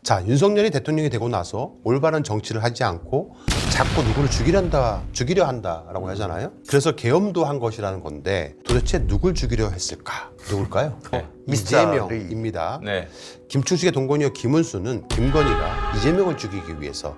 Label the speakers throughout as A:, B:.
A: 자, 윤석열이 대통령이 되고 나서 올바른 정치를 하지 않고 자꾸 누구를 죽이려 한다라고 하잖아요. 그래서 계엄도 한 것이라는 건데 도대체 누굴 죽이려 했을까? 누굴까요? 이재명입니다.
B: 네.
A: 김충식의 동거녀 김은수는 김건희가 이재명을 죽이기 위해서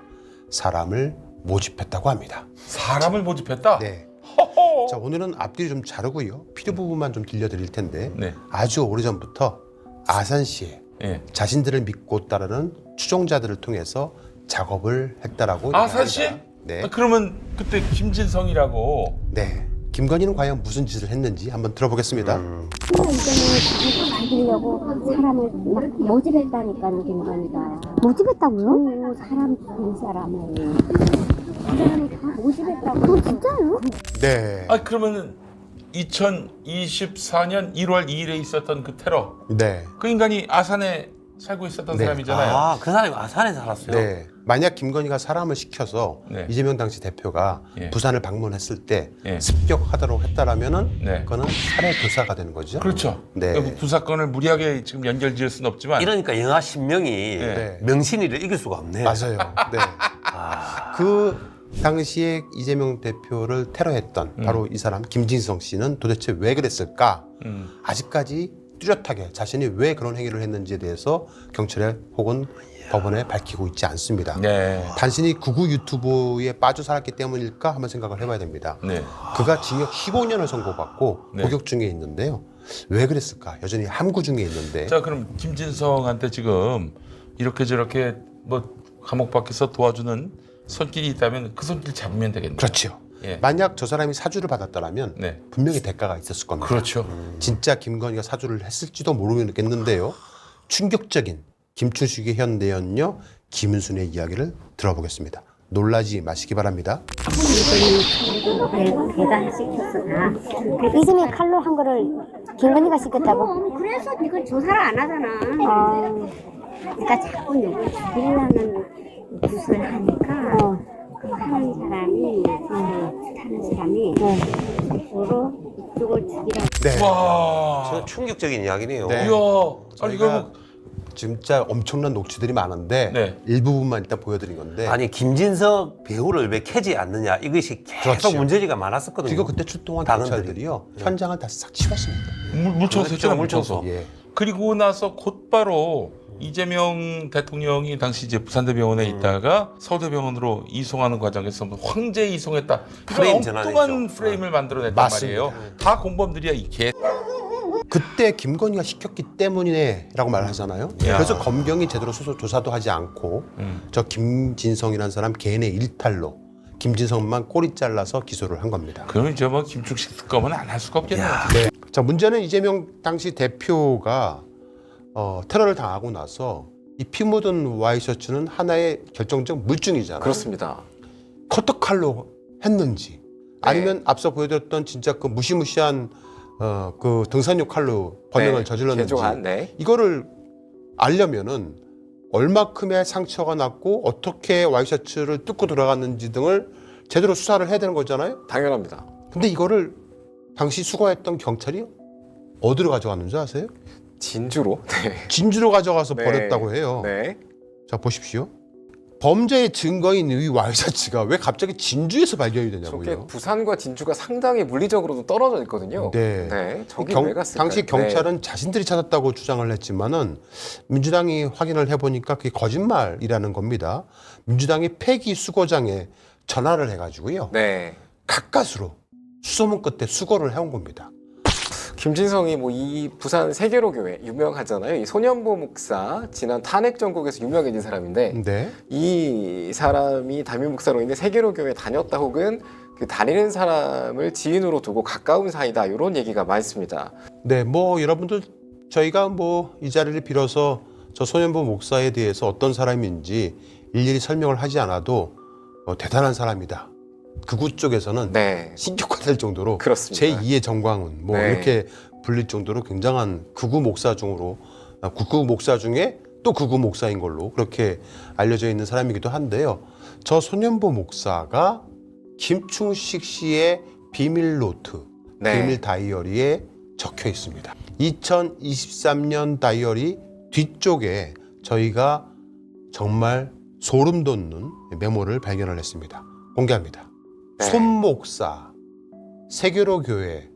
A: 사람을 모집했다고 합니다.
B: 사람을 모집했다?
A: 네.
B: 허허.
A: 자, 오늘은 앞뒤를 좀 자르고요. 필요 부분만 좀 들려드릴 텐데
B: 네.
A: 아주 오래전부터 아산시에
B: 예.
A: 자신들을 믿고 따르는 추종자들을 통해서 작업을 했다라고
B: 아산시?
A: 얘기합니다. 네.
B: 아, 그러면 그때 김진성이라고.
A: 네. 김건희는 과연 무슨 짓을 했는지 한번 들어보겠습니다.
C: 이제는 자기가 죽이려고 사람을 막 모집했다니까요, 김건희가.
D: 모집했다고요?
C: 사람 죽인 사람을. 그 사람을 다 모집했다고.
D: 진짜요?
A: 네.
B: 아 그러면은 2024년 1월 2일에 있었던 그 테러.
A: 네.
B: 그 인간이 아산에 살고 있었던
A: 네.
B: 사람이잖아요.
E: 아, 그 사람이 아산에 살았어요?
A: 네. 만약 김건희가 사람을 시켜서
B: 네.
A: 이재명 당시 대표가
B: 예.
A: 부산을 방문했을 때
B: 예.
A: 습격하도록 했다라면은
B: 네.
A: 그거는 살해 교사가 되는 거죠.
B: 그렇죠.
A: 네.
B: 그러니까 두 사건을 무리하게 지금 연결지을 수는 없지만.
E: 이러니까 영하 신명이
A: 네.
E: 명신이를 이길 수가 없네.
A: 맞아요. 네.
E: 아,
A: 그 당시에 이재명 대표를 테러했던 바로 이 사람 김진성 씨는 도대체 왜 그랬을까? 아직까지 뚜렷하게 자신이 왜 그런 행위를 했는지에 대해서 경찰에 혹은 법원에 밝히고 있지 않습니다.
B: 네.
A: 단순히 구구 유튜브에 빠져 살았기 때문일까 한번 생각을 해봐야 됩니다.
B: 네.
A: 그가 징역 15년을 선고받고
B: 네.
A: 복역 중에 있는데요. 왜 그랬을까? 여전히 함구 중에 있는데.
B: 자 그럼 김진성한테 지금 이렇게 저렇게 뭐 감옥 밖에서 도와주는 손길이 있다면 그 손길 잡으면 되겠네요.
A: 그렇죠.
B: 예.
A: 만약 저 사람이 사주를 받았다면
B: 네.
A: 분명히 대가가 있었을 겁니다.
B: 그렇죠.
A: 진짜 김건희가 사주를 했을지도 모르겠는데요. 충격적인 김춘식의 현대연녀 김은순의 이야기를 들어보겠습니다. 놀라지 마시기 바랍니다.
C: 걔가 시켰어.
D: 이재명 칼로 한 거를 김건희가 시켰다고?
C: 그래서 이걸 조사를 안 하잖아. 그러니까 자꾸 누굴 죽이려는 짓을 하니까 그 하는 사람이 타는 사람이 주로 이쪽을 죽이라고.
A: 네.
B: 와.
E: 저 충격적인 이야기네요.
A: 네.
B: 이야. 아니 이거
A: 저희가
B: 뭐
A: 진짜 엄청난 녹취들이 많은데
B: 네.
A: 일부분만 일단 보여드린 건데
E: 아니 김진석 배우를 왜 캐지 않느냐 이것이 계속
A: 그렇죠.
E: 문제지가 많았었거든요.
A: 그리고 그때 출동한
E: 당원들이.
A: 경찰들이요 현장을 다 싹 치웠습니다.
B: 물쳐서 했잖아 물쳐서.
A: 예.
B: 그리고 나서 곧바로 이재명 대통령이 당시 이제 부산대병원에 있다가 서울대병원으로 이송하는 과정에서 뭐 황제 이송했다.
E: 프레임
B: 이런 엉뚱한
E: 전환했죠.
B: 프레임을 만들어냈단
A: 맞습니다.
B: 말이에요. 다 공범들이야 이 개.
A: 그때 김건희가 시켰기 때문이네라고 말하잖아요. 그래서 검경이 제대로 조사도 하지 않고 저 김진성이라는 사람 개인의 일탈로 김진성만 꼬리 잘라서 기소를 한 겁니다.
B: 그럼 이제 뭐 김충식 특검은 안 할 수가 없겠네요.
A: 네. 자, 문제는 이재명 당시 대표가 테러를 당하고 나서 이 피 묻은 와이셔츠는 하나의 결정적 물증이잖아요.
F: 그렇습니다.
A: 커터칼로 했는지 아니면 앞서 보여드렸던 진짜 그 무시무시한 그 등산용 칼로 범행을
F: 네,
A: 저질렀는지
F: 개조한, 네.
A: 이거를 알려면은 얼마큼의 상처가 났고 어떻게 와이셔츠를 뜯고 들어갔는지 등을 제대로 수사를 해야 되는 거잖아요.
F: 당연합니다.
A: 근데 이거를 당시 수거했던 경찰이 어디로 가져갔는지 아세요?
F: 진주로. 네.
A: 진주로 가져가서
F: 네.
A: 버렸다고 해요.
F: 네.
A: 자, 보십시오. 범죄의 증거인 이 와이셔츠가 왜 갑자기 진주에서 발견이
F: 저게
A: 되냐고요.
F: 부산과 진주가 상당히 물리적으로도 떨어져 있거든요.
A: 네.
F: 저기 왜 갔을까요?
A: 당시 경찰은 자신들이 찾았다고 주장을 했지만은 민주당이 확인을 해보니까 그게 거짓말이라는 겁니다. 민주당이 폐기 수거장에 전화를 해가지고요.
F: 네.
A: 가까스로 수소문 끝에 수거를 해온 겁니다.
F: 김진성이 뭐 이 부산 세계로교회 유명하잖아요. 이 소년보 목사 지난 탄핵 전국에서 유명해진 사람인데
A: 네.
F: 이 사람이 담임 목사로 있는 세계로교회 다녔다 혹은 그 다니는 사람을 지인으로 두고 가까운 사이다 이런 얘기가 많습니다.
A: 네, 뭐 여러분들 저희가 뭐 이 자리를 빌어서 저 소년보 목사에 대해서 어떤 사람인지 일일이 설명을 하지 않아도 대단한 사람이다. 극우 쪽에서는
F: 네.
A: 신격화될 정도로
F: 그렇습니다.
A: 제2의 정광훈 뭐
F: 네.
A: 이렇게 불릴 정도로 굉장한 극우 목사 중으로 극우 목사 중에 또 극우 목사인 걸로 그렇게 알려져 있는 사람이기도 한데요. 저 소년보 목사가 김충식 씨의 비밀 노트,
F: 네.
A: 비밀 다이어리에 적혀 있습니다. 2023년 다이어리 뒤쪽에 저희가 정말 소름 돋는 메모를 발견을 했습니다. 공개합니다.
F: 네.
A: 손 목사, 세계로 교회,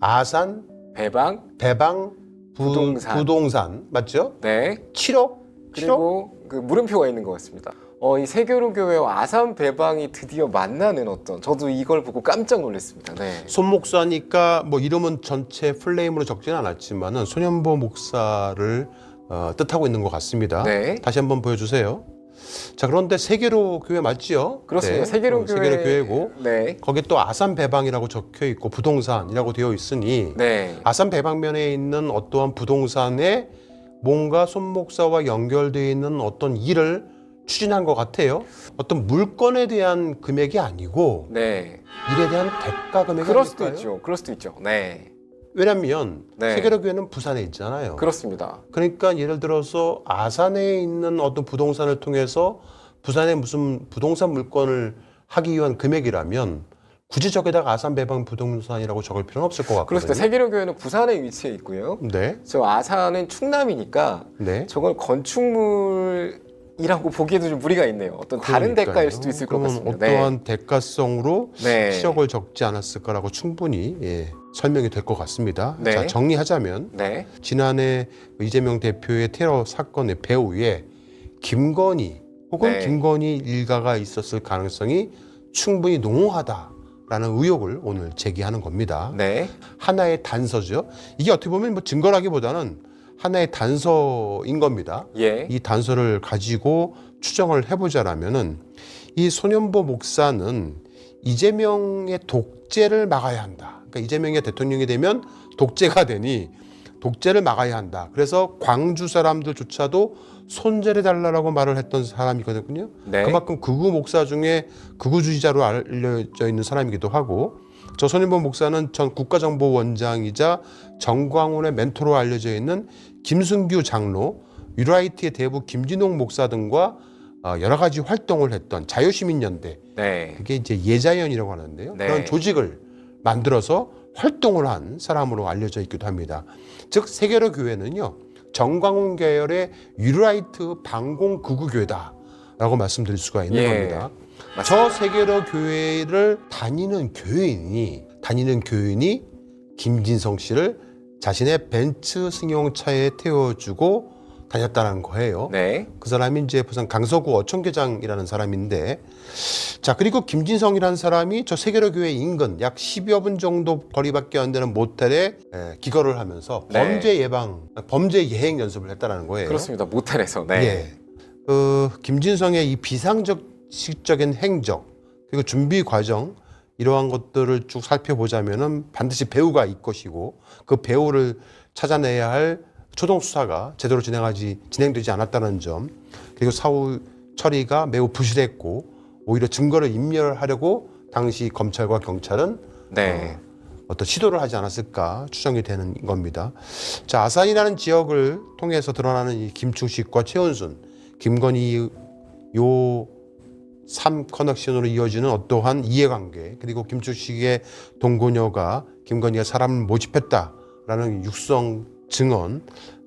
A: 아산
F: 배방
A: 부동산 맞죠?
F: 네.
A: 7억? 7억?
F: 그리고 그 물음표가 있는 것 같습니다. 이 세계로 교회와 아산 배방이 드디어 만나는 어떤 저도 이걸 보고 깜짝 놀랐습니다. 네.
A: 손 목사니까 뭐 이름은 전체 풀네임으로 적지는 않았지만은 손현보 목사를 뜻하고 있는 것 같습니다.
F: 네.
A: 다시 한번 보여주세요. 자, 그런데 세계로 교회 맞지요?
F: 그렇습니다.
A: 네.
F: 세계로
A: 교회고
F: 네.
A: 거기에 또 아산 배방이라고 적혀 있고 부동산이라고 되어 있으니
F: 네.
A: 아산 배방면에 있는 어떠한 부동산에 뭔가 손 목사와 연결되어 있는 어떤 일을 추진한 것 같아요. 어떤 물건에 대한 금액이 아니고
F: 네.
A: 일에 대한 대가 금액이
F: 그럴 수도
A: 아닐까요?
F: 있죠. 그럴 수도 있죠. 네.
A: 왜냐하면
F: 네.
A: 세계로 교회는 부산에 있잖아요.
F: 그렇습니다.
A: 그러니까 예를 들어서 아산에 있는 어떤 부동산을 통해서 부산에 무슨 부동산 물건을 하기 위한 금액이라면 굳이 저기다가 아산 배방 부동산이라고 적을 필요는 없을 것 같거든요.
F: 그렇습니다. 세계로 교회는 부산에 위치해 있고요.
A: 네,
F: 저 아산은 충남이니까
A: 네.
F: 저걸 건축물이라고 보기에도 좀 무리가 있네요. 어떤 다른
A: 그러니까요.
F: 대가일 수도 있을 것
A: 그러면
F: 같습니다.
A: 어떠한 대가성으로
F: 네.
A: 7억을 적지 않았을 거라고 충분히 설명이 될 것 같습니다.
F: 네.
A: 자, 정리하자면
F: 네.
A: 지난해 이재명 대표의 테러 사건의 배후에 김건희 혹은
F: 네.
A: 김건희 일가가 있었을 가능성이 충분히 농후하다라는 의혹을 오늘 제기하는 겁니다.
F: 네.
A: 하나의 단서죠. 이게 어떻게 보면 뭐 증거라기보다는 하나의 단서인 겁니다.
F: 예.
A: 이 단서를 가지고 추정을 해보자라면은 이 손현보 목사는 이재명의 독재를 막아야 한다. 그러니까 이재명이 대통령이 되면 독재가 되니 독재를 막아야 한다. 그래서 광주 사람들조차도 손절해달라고 말을 했던 사람이거든요.
F: 네.
A: 그만큼 극우 목사 중에 극우주의자로 알려져 있는 사람이기도 하고, 저 손현보 목사는 전 국가정보원장이자 정광훈의 멘토로 알려져 있는 김승규 장로, 유라이트의 대부 김진홍 목사 등과 여러 가지 활동을 했던 자유시민연대,
F: 네.
A: 그게 이제 예자연이라고 하는데요.
F: 네.
A: 그런 조직을 만들어서 활동을 한 사람으로 알려져 있기도 합니다. 즉 세계로 교회는요, 정광훈 계열의 유라이트 반공 극우교회다라고 말씀드릴 수가 있는
F: 예.
A: 겁니다.
F: 맞습니다.
A: 저 세계로 교회를 다니는 교인이 김진성 씨를 자신의 벤츠 승용차에 태워주고 다녔다는 거예요.
F: 네.
A: 그 사람이 이제 부산 강서구 어촌계장이라는 사람인데, 자, 그리고 김진성이라는 사람이 저 세계로 교회 인근 약 10여 분 정도 거리밖에 안 되는 모텔에 기거를 하면서
F: 네.
A: 범죄 예행 연습을 했다는 거예요.
F: 그렇습니다. 모텔에서. 네.
A: 예. 김진성의 이 비상식적인 행적 그리고 준비 과정 이러한 것들을 쭉 살펴보자면은 반드시 배우가 있을 것이고, 그 배우를 찾아내야 할 초동 수사가 제대로 진행되지 않았다는 점, 그리고 사후 처리가 매우 부실했고 오히려 증거를 인멸하려고 당시 검찰과 경찰은
F: 네.
A: 어떤 시도를 하지 않았을까 추정이 되는 겁니다. 자, 아산이라는 지역을 통해서 드러나는 이 김충식과 최은순, 김건희 요 3 커넥션으로 이어지는 어떠한 이해관계, 그리고 김충식의 동고녀가 김건희가 사람을 모집했다라는 육성 증언,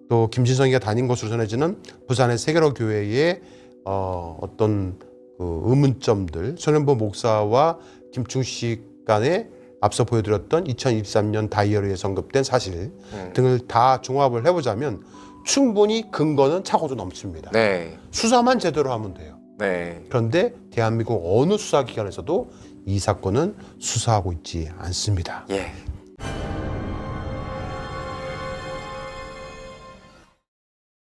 A: 또 김진성이가 다닌 것으로 전해지는 부산의 세계로 교회의 어떤 그 의문점들, 손현보 목사와 김충식 간에 앞서 보여드렸던 2023년 다이어리에 언급된 사실 등을 다 종합을 해보자면 충분히 근거는 차고도 넘칩니다.
F: 네.
A: 수사만 제대로 하면 돼요.
F: 네.
A: 그런데 대한민국 어느 수사기관에서도 이 사건은 수사하고 있지 않습니다.
F: 예.